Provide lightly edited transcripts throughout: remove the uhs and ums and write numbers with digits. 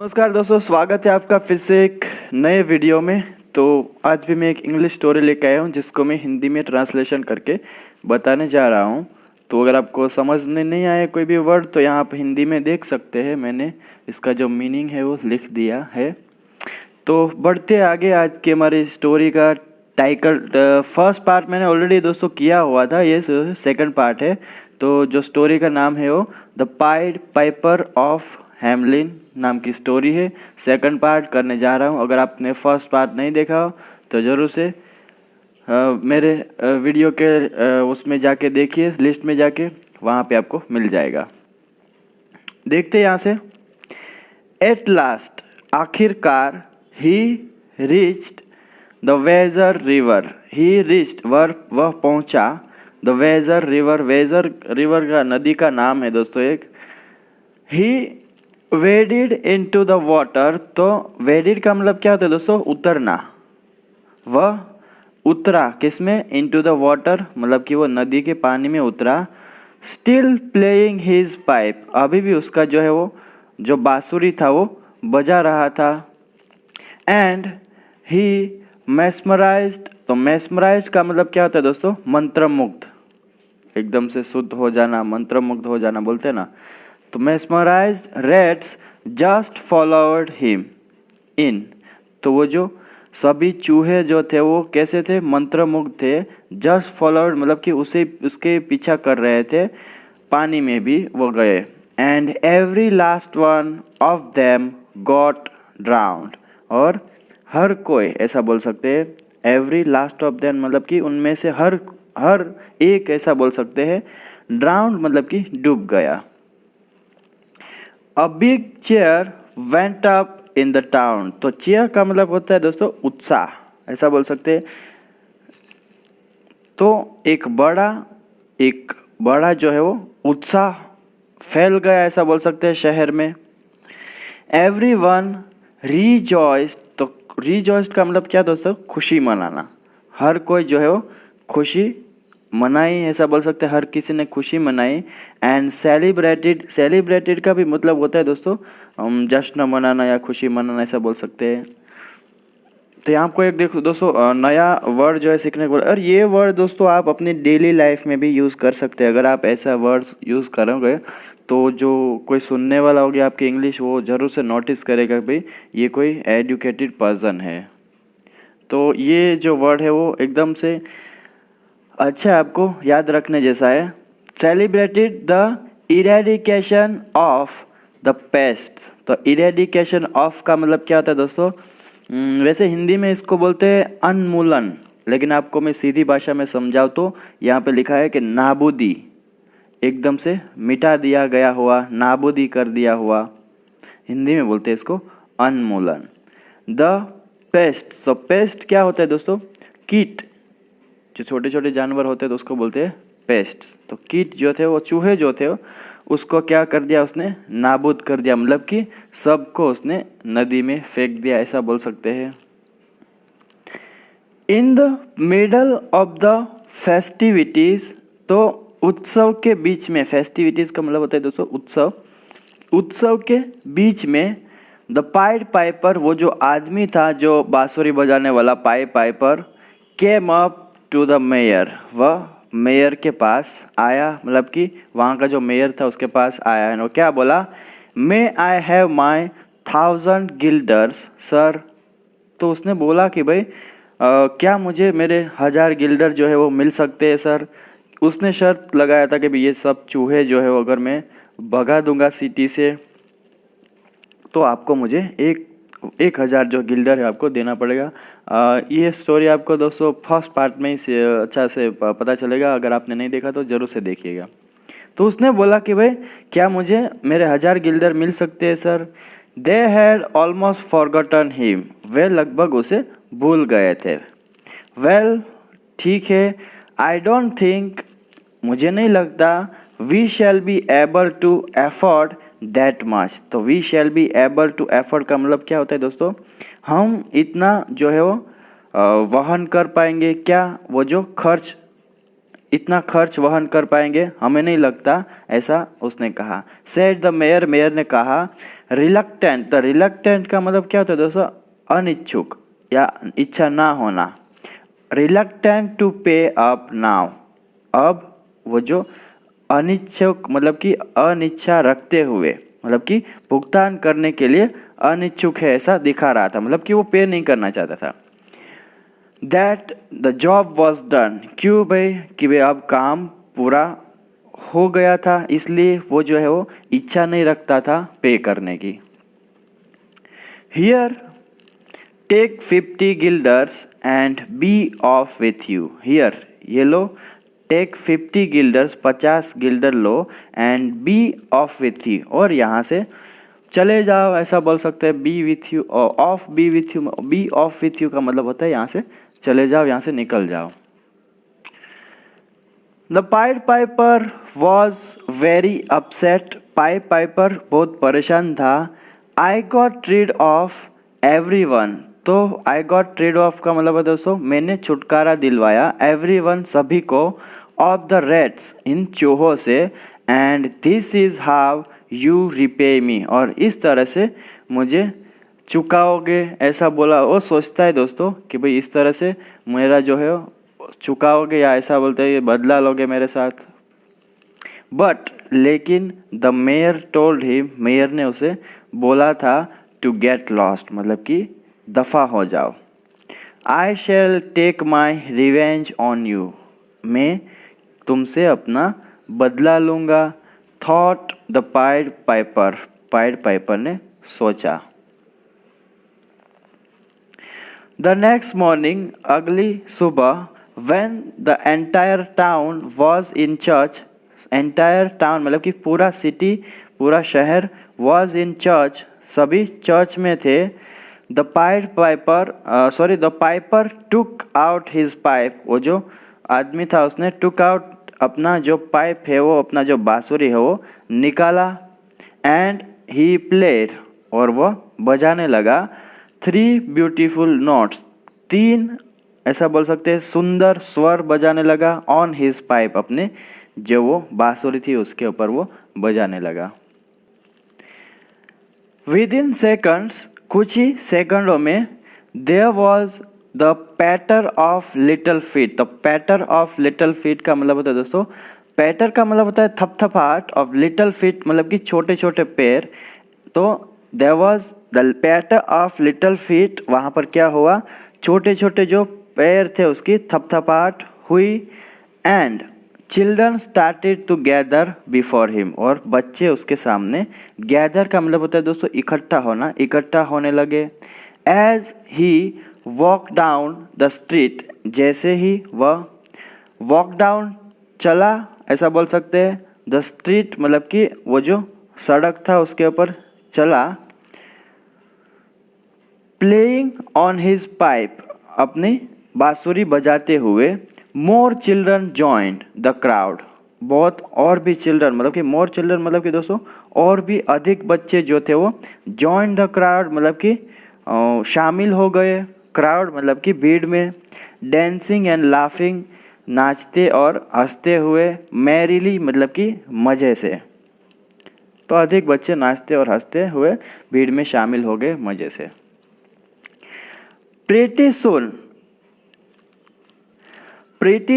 नमस्कार दोस्तों, स्वागत है आपका फिर से एक नए वीडियो में। तो आज भी मैं एक इंग्लिश स्टोरी लेके आया हूँ जिसको मैं हिंदी में ट्रांसलेशन करके बताने जा रहा हूँ। तो अगर आपको समझ में नहीं आए कोई भी वर्ड तो यहाँ आप हिंदी में देख सकते हैं, मैंने इसका जो मीनिंग है वो लिख दिया है। तो बढ़ते आगे, आज की हमारी स्टोरी का टाइटल फर्स्ट पार्ट मैंने ऑलरेडी दोस्तों किया हुआ था, ये सेकंड पार्ट है। तो जो स्टोरी का नाम है वो the pied Piper of Hamelin नाम की स्टोरी है। सेकंड पार्ट करने जा रहा हूँ। अगर आपने फर्स्ट पार्ट नहीं देखा हो तो ज़रूर से मेरे वीडियो के उसमें जाके देखिए, लिस्ट में जाके वहाँ पे आपको मिल जाएगा। देखते हैं यहाँ से। एट लास्ट, आखिरकार, he reached the Weser river. He reached वह पहुँचा। The Weser river, Weser river का नदी का नाम है दोस्तों एक। He waded into the water, तो वेडिड का मतलब क्या होता है दोस्तों? उतरना। वह उतरा किसमें? इनटू द वाटर, मतलब कि वो नदी के पानी में उतरा। स्टिल प्लेइंग हिज पाइप, अभी भी उसका जो है वो जो बांसुरी था वो बजा रहा था। एंड ही मेस्मराइज्ड, तो मेस्मराइज्ड का मतलब क्या होता है दोस्तों? मंत्रमुग्ध, एकदम से शुद्ध हो जाना, मंत्रमुग्ध हो जाना बोलते हैं ना। तो mesmerised rats just followed him in, तो वो जो सभी चूहे जो थे वो कैसे थे? मंत्रमुग्ध थे। जस्ट फॉलोवर्ड मतलब कि उसके पीछा कर रहे थे, पानी में भी वो गए। And every last one of them got ड्राउन्ड, और हर कोई, ऐसा बोल सकते हैं, एवरी लास्ट ऑफ देम मतलब कि उनमें से हर एक, ऐसा बोल सकते हैं। ड्राउन्ड मतलब कि डूब गया। A big cheer went up in the town, तो cheer का मतलब होता है दोस्तों उत्साह, ऐसा बोल सकते हैं। तो एक बड़ा जो है वो उत्साह फैल गया, ऐसा बोल सकते हैं शहर में। Everyone rejoiced, तो rejoiced का मतलब क्या दोस्तों? खुशी मनाना। हर कोई जो है वो खुशी मनाई, ऐसा बोल सकते हैं, हर किसी ने खुशी मनाई। एंड सेलिब्रेटेड का भी मतलब होता है दोस्तों जश्न मनाना या खुशी मनाना, ऐसा बोल सकते हैं। तो यहाँ आपको एक देखो दोस्तों नया वर्ड जो है सीखने को, और ये वर्ड दोस्तों आप अपनी डेली लाइफ में भी यूज़ कर सकते हैं। अगर आप ऐसा वर्ड यूज़ करोगे तो जो कोई सुनने वाला होगा आपकी इंग्लिश, वो ज़रूर से नोटिस करेगा भाई ये कोई एजुकेटेड पर्सन है। तो ये जो वर्ड है वो एकदम से अच्छा आपको याद रखने जैसा है। Celebrated the eradication of the paste, तो इरेडिकेशन ऑफ का मतलब क्या होता है दोस्तों? वैसे हिंदी में इसको बोलते हैं उन्मूलन, लेकिन आपको मैं सीधी भाषा में समझाऊँ तो यहाँ पे लिखा है कि नाबूदी, एकदम से मिटा दिया गया हुआ, नाबूदी कर दिया हुआ, हिंदी में बोलते हैं इसको उन्मूलन। द पेस्ट, तो पेस्ट क्या होता है दोस्तों? कीट, जो छोटे छोटे जानवर होते हैं तो उसको बोलते हैं पेस्ट। तो कीट जो थे वो चूहे जो थे उसको क्या कर दिया? उसने नाबूद कर दिया, मतलब कि सबको उसने नदी में फेंक दिया, ऐसा बोल सकते हैं। In the middle of the festivities, तो उत्सव के बीच में, फेस्टिविटीज का मतलब होता है दोस्तों उत्सव, उत्सव के बीच में द पाइड पाइपर, वो जो आदमी था जो बांसुरी बजाने वाला piper, came up to the mayor, वह मेयर के पास आया, मतलब कि वहाँ का जो मेयर था उसके पास आया है। वो क्या बोला? May I have my 1000 guilders sir, तो उसने बोला कि भाई क्या मुझे मेरे 1000 गिल्डर जो है वो मिल सकते हैं सर। उसने शर्त लगाया था कि भाई ये सब चूहे जो है वो अगर मैं भगा दूंगा सिटी से तो आपको मुझे 1000 जो गिल्डर है आपको देना पड़ेगा। ये स्टोरी आपको दोस्तों फर्स्ट पार्ट में ही अच्छा से पता चलेगा, अगर आपने नहीं देखा तो ज़रूर से देखिएगा। तो उसने बोला कि भाई क्या मुझे मेरे 1000 गिल्डर मिल सकते हैं sir. They had almost forgotten him, वे लगभग उसे भूल गए थे। वेल ठीक है, आई डोंट थिंक, मुझे नहीं लगता, we shall be able to afford that much, तो we shall be able to afford का मतलब क्या होता है दोस्तों? हम इतना जो है वो वहन कर पाएंगे क्या? वो जो खर्च, इतना खर्च वहन कर पाएंगे, हमें नहीं लगता, ऐसा उसने कहा। सेड द मेयर, मेयर ने कहा। रिलक्टेंट, तो रिलक्टेंट का मतलब क्या होता है दोस्तों, अनिच्छुक या इच्छा ना होना। रिलक्टेंट टू पे अप नाउ, अब वो जो अनिच्छुक मतलब कि अनिच्छा रखते हुए, मतलब कि भुगतान करने के लिए अनिच्छुक है ऐसा दिखा रहा था, मतलब कि वो पे नहीं करना चाहता था। That the job was done, क्यों भाई कि भाई अब काम पूरा हो गया था, इसलिए वो जो है वो इच्छा नहीं रखता था पे करने की। Here take 50 guilders and be off with you, here ये लो, टेक 50 गिल्डर्स 50 गिल्डर लो, and be off with you और यहाँ से चले जाओ ऐसा बोल सकते हैं। बी विथ यू और off be with you, be off with you का मतलब होता है यहाँ से चले जाओ, यहाँ से निकल जाओ। The pied Piper was very upset, pied Piper बहुत परेशान था। I got read of every one, तो आई गॉट रीड ऑफ का मतलब है दोस्तों मैंने छुटकारा दिलवाया, एवरी वन सभी को, ऑफ द रेट्स इन चूहों से, and this is how you repay me, और इस तरह से मुझे चुकाओगे ऐसा बोला। वो सोचता है दोस्तों कि भाई इस तरह से मेरा जो है चुकाओगे या ऐसा बोलते हैं ये बदला लोगे मेरे साथ। बट लेकिन the mayor told him, mayor ने उसे बोला था टू गेट लॉस्ट, मतलब कि दफा हो जाओ। I shall take my revenge on you, मैं तुमसे अपना बदला लूँगा। Thought the pied piper, pied piper ने सोचा। द नेक्स्ट मॉर्निंग, अगली सुबह, when the entire town was in church, entire town मतलब कि पूरा सिटी, पूरा शहर, was in church सभी चर्च में थे। the piper took out his pipe, वो जो आदमी था उसने took out अपना जो पाइप है वो, अपना जो बांसुरी है वो निकाला। and he played और वो बजाने लगा। 3 beautiful notes, 3 ऐसा बोल सकते हैं सुंदर स्वर बजाने लगा। ऑन हिज पाइप, अपने जो वो बांसुरी थी उसके ऊपर वो बजाने लगा। विद इन सेकंड्स, कुछ ही सेकंडों में, there was the patter of little feet. तो पैटर ऑफ लिटिल फीट का मतलब होता है दोस्तों, पैटर का मतलब होता है थपथपाहट, ऑफ लिटिल फीट मतलब कि छोटे छोटे पैर। तो there was the patter of little feet, वहाँ पर क्या हुआ, छोटे छोटे जो पैर थे उसकी थपथपाहट हुई। And children started to gather before him, और बच्चे उसके सामने, गैदर का मतलब होता है दोस्तों इकट्ठा होना, इकट्ठा होने लगे। As he walk down the street, जैसे ही वह वॉक डाउन चला ऐसा बोल सकते हैं। द स्ट्रीट मतलब कि वो जो सड़क था उसके ऊपर चला। प्लेइंग ऑन हिज पाइप, अपनी बांसुरी बजाते हुए। More children joined the crowd, बहुत और भी चिल्ड्रन मतलब कि मोर चिल्ड्रन मतलब कि दोस्तों और भी अधिक बच्चे जो थे वो जॉइंड द क्राउड मतलब कि शामिल हो गए। क्राउड मतलब कि भीड़ में। डेंसिंग एंड लाफिंग, नाचते और हंसते हुए। मैरिली मतलब कि मज़े से, तो अधिक बच्चे नाचते और हंसते हुए भीड़ में शामिल हो गए मज़े से। प्रीटी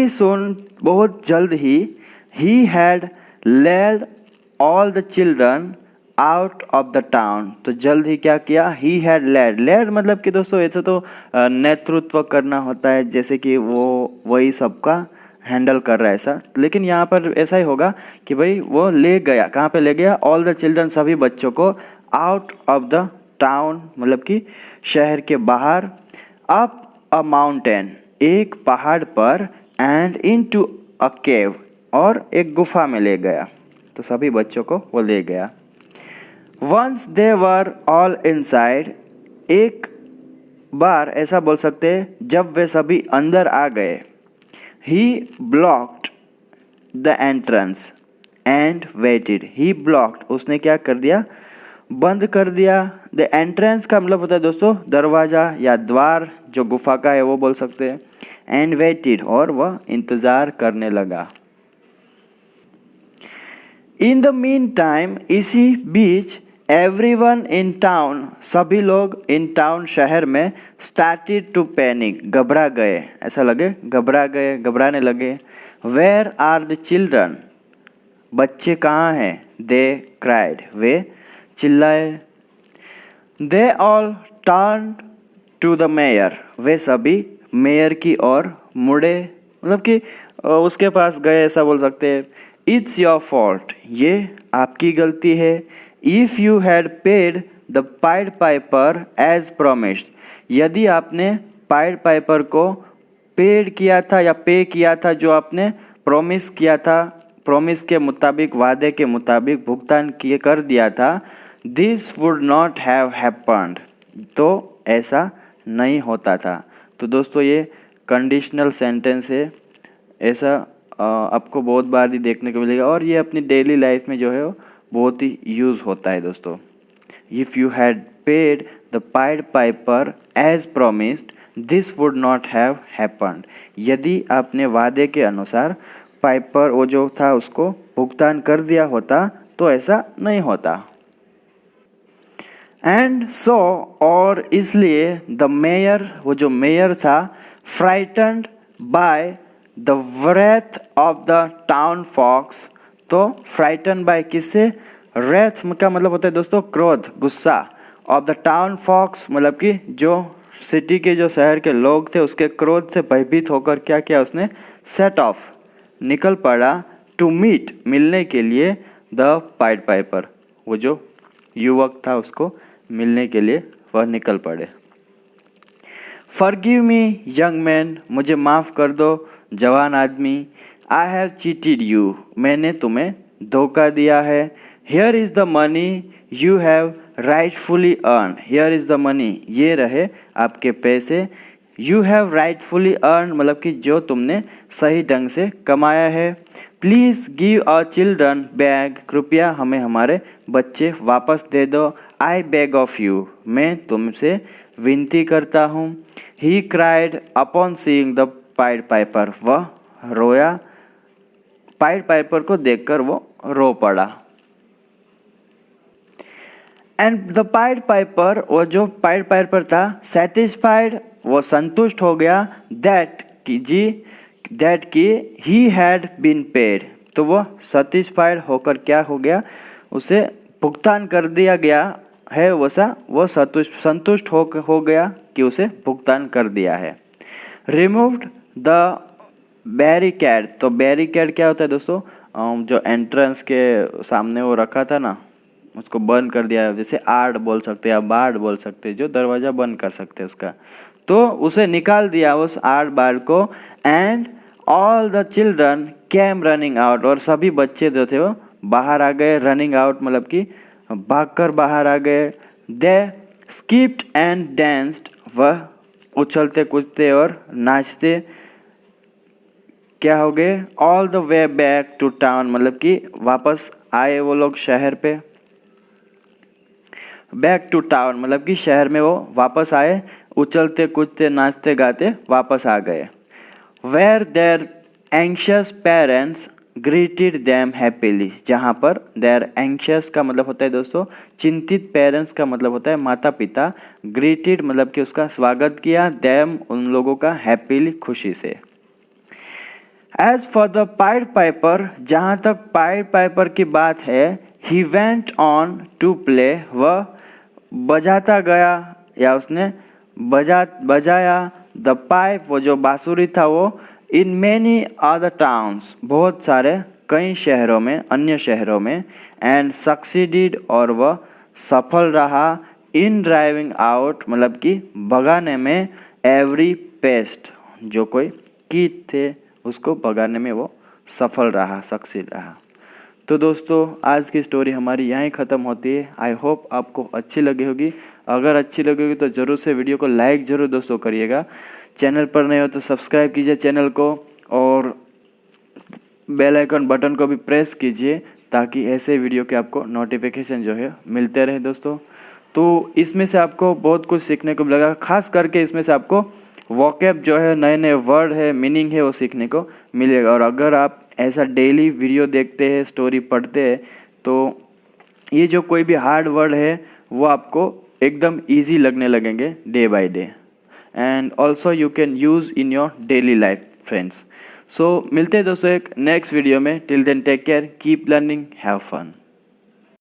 सोन बहुत जल्द ही, he had led all the children out of the town, तो जल्द ही क्या किया, he had led मतलब कि दोस्तों ऐसे तो नेतृत्व करना होता है, जैसे कि वो वही सबका हैंडल कर रहा है ऐसा, लेकिन यहाँ पर ऐसा ही होगा कि भाई वो ले गया, कहाँ पे ले गया, ऑल द चिल्ड्रन सभी बच्चों को, आउट ऑफ द टाउन मतलब कि शहर के बाहर, अप अ माउंटेन एक पहाड़ पर, एंड इनटू अ केव और एक गुफा में ले गया, तो सभी बच्चों को वो ले गया। Once they were all inside, एक बार ऐसा बोल सकते हैं जब वे सभी अंदर आ गए। He blocked the entrance and waited, he blocked उसने क्या कर दिया, बंद कर दिया। द एंट्रेंस का मतलब होता है दोस्तों दरवाज़ा या द्वार जो गुफा का है वो बोल सकते हैं। एंड वेटेड और वह इंतज़ार करने लगा। इन द मीन टाइम, इसी बीच, एवरीवन इन टाउन, सभी लोग इन टाउन शहर में, स्टार्टेड टू पैनिक, घबरा गए, ऐसा लगे घबरा गए, घबराने लगे। वेयर आर द चिल्ड्रन, बच्चे कहाँ हैं? दे क्राइड, वे चिल्लाए। They all turn to the mayor, वे सभी मेयर की ओर मुड़े, मतलब कि उसके पास गए, ऐसा बोल सकते हैं। इट्स योर फॉल्ट, ये आपकी गलती है। If you had paid the pied Piper as promised, यदि आपने पाइड पाइपर को पेड किया था या पे किया था, जो आपने प्रॉमिस किया था, प्रॉमिस के मुताबिक, वादे के मुताबिक भुगतान किए कर दिया था, this would not have happened, तो ऐसा नहीं होता था। तो दोस्तों ये कंडीशनल सेंटेंस है, ऐसा आपको बहुत बार ही देखने को मिलेगा और ये अपनी डेली लाइफ में जो है वो बहुत ही यूज़ होता है दोस्तों। If you had paid the pied Piper as promised this would not have happened, यदि आपने वादे के अनुसार पाइपर वो जो था उसको भुगतान कर दिया होता तो ऐसा नहीं होता। एंड सो, और इसलिए, द मेयर, वो जो मेयर था, frightened by the wrath of the town folks, तो फ्राइटन बाय किससे? रेथ का मतलब होता है दोस्तों क्रोध, गुस्सा। ऑफ द टाउन फॉक्स मतलब कि जो सिटी के, जो शहर के लोग थे, उसके क्रोध से भयभीत होकर क्या किया उसने? सेट ऑफ, निकल पड़ा, टू मीट, मिलने के लिए, द पाइड पाइपर, वो जो युवक था उसको मिलने के लिए वह निकल पड़े। फॉरगिव मी यंग मैन, मुझे माफ़ कर दो जवान आदमी। आई हैव चीटेड यू, मैंने तुम्हें धोखा दिया है। Here is the money you have rightfully earn, here is the money, ये रहे आपके पैसे। यू हैव राइटफुली अर्न मतलब कि जो तुमने सही ढंग से कमाया है। Please give our children back, कृपया हमें हमारे बच्चे वापस दे दो। आई बेग ऑफ यू, मैं तुमसे विनती करता हूँ। He cried upon seeing the pied Piper, वह रोया, पाइड पाइपर को देखकर वो रो पड़ा। एंड द पाइड पाइपर, वो जो पाइड पाइपर था, सेटिस्फाइड, वो संतुष्ट हो गया, दैट की ही हैड बीन पेड, तो वो सेटिस्फाइड होकर क्या हो गया? उसे भुगतान कर दिया गया है, वैसा वो संतुष्ट हो गया कि उसे भुगतान कर दिया है। रिमूव्ड द बैरिकेड, तो बैरिकेड क्या होता है दोस्तों? जो एंट्रेंस के सामने वो रखा था ना, उसको बंद कर दिया, जैसे आर्ड बोल सकते हैं या बार्ड बोल सकते हैं, जो दरवाज़ा बंद कर सकते हैं उसका, तो उसे निकाल दिया उस आर्ड बार्ड को। And all the children came running out, और सभी बच्चे जो थे वो बाहर आ गए। रनिंग आउट मतलब कि भागकर बाहर आ गए। दे स्किप्ड एंड डांस्ड, वह उछलते कूदते और नाचते क्या हो गए? All the way back to town, मतलब कि वापस आए वो लोग शहर पे। बैक टू टाउन मतलब कि शहर में वो वापस आए, उछलते कूदते नाचते गाते वापस आ गए। Where their anxious parents greeted them happily, जहाँ पर देयर एंशियस का मतलब होता है दोस्तों चिंतित, पेरेंट्स का मतलब होता है माता पिता, ग्रीटेड मतलब कि उसका स्वागत किया, देम उन लोगों का, हैप्पीली खुशी से। As for the pied Piper, जहाँ तक पाइड पाइपर की बात है, he went on to play, वह बजाता गया या उसने बजाया, द पाइप, वो जो बांसुरी था वो, इन मैनी अदर टाउन्स, बहुत सारे कई शहरों में, अन्य शहरों में, एंड सक्सीडिड, और वह सफल रहा, इन ड्राइविंग आउट मतलब कि भगाने में, एवरी पेस्ट, जो कोई कीट थे उसको भगाने में वो सफल रहा, सक्सीड रहा। तो दोस्तों आज की स्टोरी हमारी यहीं ख़त्म होती है। आई होप आपको अच्छी लगी होगी। अगर अच्छी लगी होगी तो ज़रूर से वीडियो को लाइक ज़रूर दोस्तों करिएगा। चैनल पर नए हो तो सब्सक्राइब कीजिए चैनल को, और बेल आइकन बटन को भी प्रेस कीजिए ताकि ऐसे वीडियो के आपको नोटिफिकेशन जो है मिलते रहे दोस्तों। तो इसमें से आपको बहुत कुछ सीखने को मिलेगा, खास करके इसमें से आपको वोकैब जो है, नए नए वर्ड है, मीनिंग है, वो सीखने को मिलेगा। और अगर आप ऐसा डेली वीडियो देखते हैं, स्टोरी पढ़ते हैं, तो ये जो कोई भी हार्ड वर्ड है वो आपको एकदम ईजी लगने लगेंगे day by day, and also you can use in your daily life friends. So मिलते हैं दोस्तों एक नेक्स्ट वीडियो में। Till then take care, keep learning, have fun.